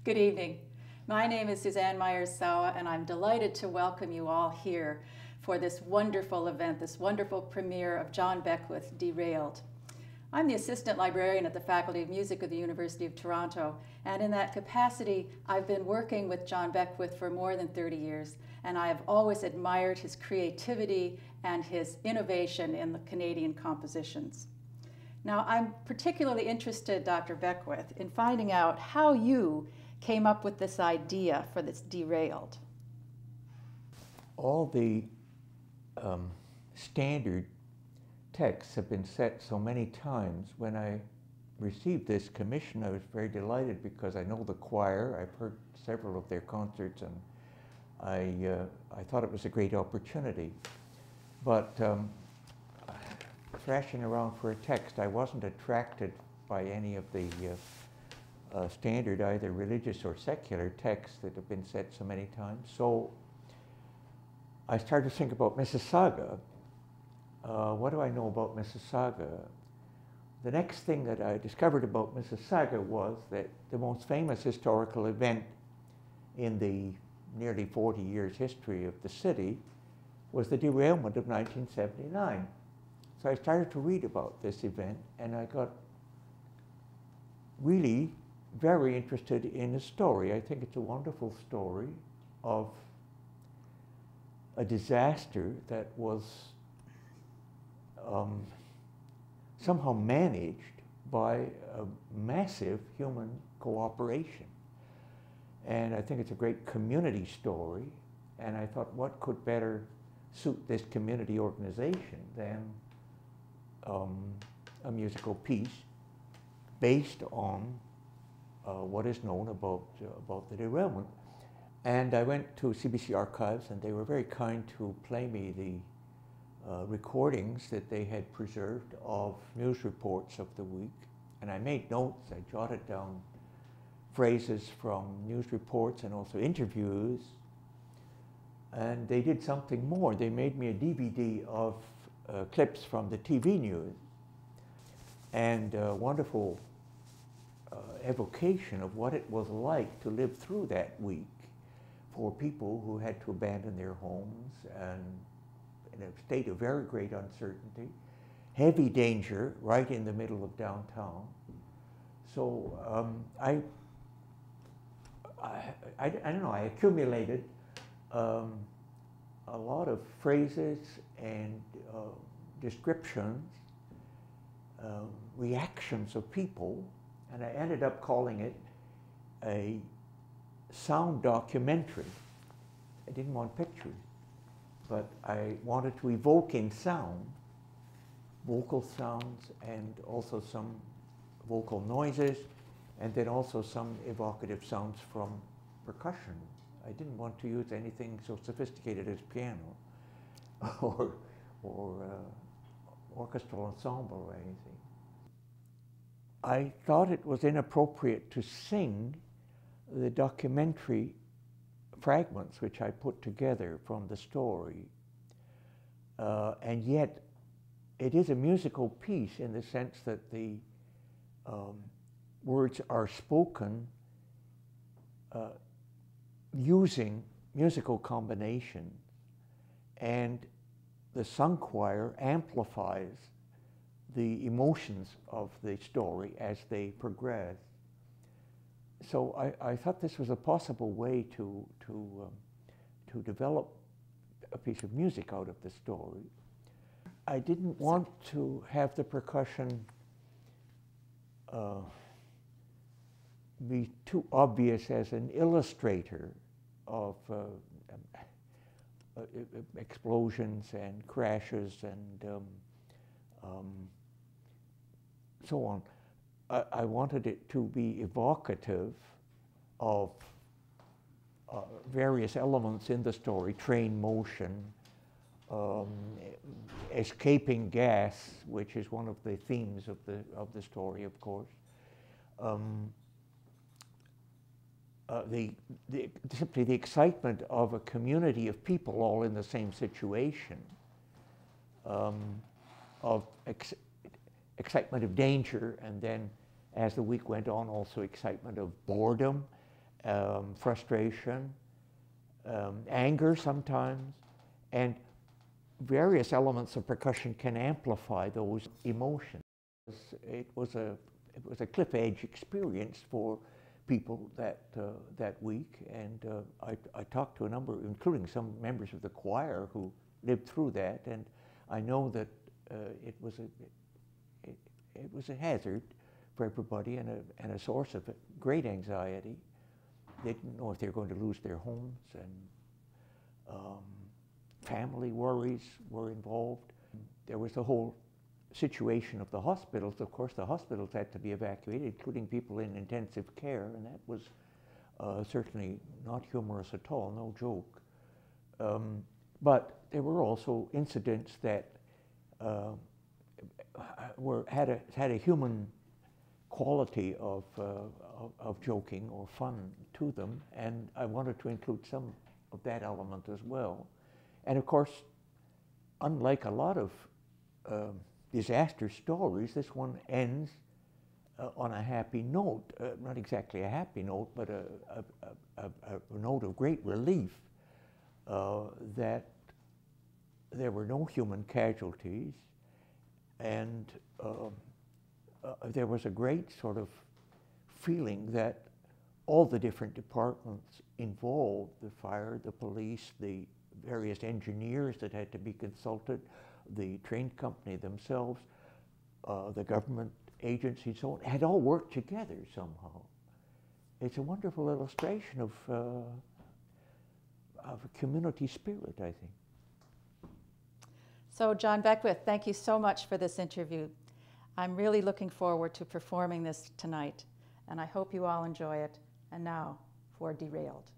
Good evening. My name is Suzanne Meyers Sawa, and I'm delighted to welcome you all here for this wonderful event, this wonderful premiere of John Beckwith, Derailed. I'm the assistant librarian at the Faculty of Music of the University of Toronto, and in that capacity, I've been working with John Beckwith for more than 30 years, and I have always admired his creativity and his innovation in the Canadian compositions. Now, I'm particularly interested, Dr. Beckwith, in finding out how you came up with this idea for this Derailed. All the standard texts have been set so many times. When I received this commission, I was very delighted because I know the choir. I've heard several of their concerts, and I thought it was a great opportunity. But thrashing around for a text, I wasn't attracted by any of the standard, either religious or secular texts that have been set so many times. So I started to think about Mississauga. What do I know about Mississauga? The next thing that I discovered about Mississauga was that the most famous historical event in the nearly 40 years history of the city was the derailment of 1979. So I started to read about this event, and I got really very interested in the story. I think it's a wonderful story of a disaster that was somehow managed by a massive human cooperation. And I think it's a great community story, and I thought, what could better suit this community organization than a musical piece based on what is known about the derailment. And I went to CBC Archives, and they were very kind to play me the recordings that they had preserved of news reports of the week. And I made notes, I jotted down phrases from news reports and also interviews. And they did something more. They made me a DVD of clips from the TV news, and a wonderful evocation of what it was like to live through that week for people who had to abandon their homes and in a state of very great uncertainty, heavy danger right in the middle of downtown. So I don't know, I accumulated a lot of phrases and descriptions, reactions of people, and I ended up calling it a sound documentary. I didn't want pictures, but I wanted to evoke in sound vocal sounds and also some vocal noises, and then also some evocative sounds from percussion. I didn't want to use anything so sophisticated as piano or orchestral ensemble or anything. I thought it was inappropriate to sing the documentary fragments which I put together from the story, and yet it is a musical piece in the sense that the words are spoken using musical combinations, and the sung choir amplifies the emotions of the story as they progress. So I thought this was a possible way to develop a piece of music out of the story. I didn't want to have the percussion be too obvious as an illustrator of explosions and crashes and so on. I wanted it to be evocative of various elements in the story: train motion, escaping gas, which is one of the themes of the story, of course. Simply the excitement of a community of people all in the same situation, of excitement of danger, and then as the week went on, also excitement of boredom frustration, anger sometimes, and various elements of percussion can amplify those emotions. It was a cliff edge experience for people that week, and I talked to a number, including some members of the choir who lived through that, and I know that it was a hazard for everybody and a source of great anxiety. They didn't know if they were going to lose their homes, and family worries were involved. There was the whole situation of the hospitals. Of course, the hospitals had to be evacuated, including people in intensive care, and that was certainly not humorous at all, no joke. But there were also incidents that had a human quality of joking or fun to them, and I wanted to include some of that element as well. And of course, unlike a lot of disaster stories, this one ends on a happy note, not exactly a happy note, but a note of great relief that there were no human casualties, and there was a great sort of feeling that all the different departments involved, the fire, the police, the various engineers that had to be consulted, the train company themselves, the government agencies, so on, had all worked together somehow. It's a wonderful illustration of a community spirit, I think. So John Beckwith, thank you so much for this interview. I'm really looking forward to performing this tonight, and I hope you all enjoy it. And now for Derailed.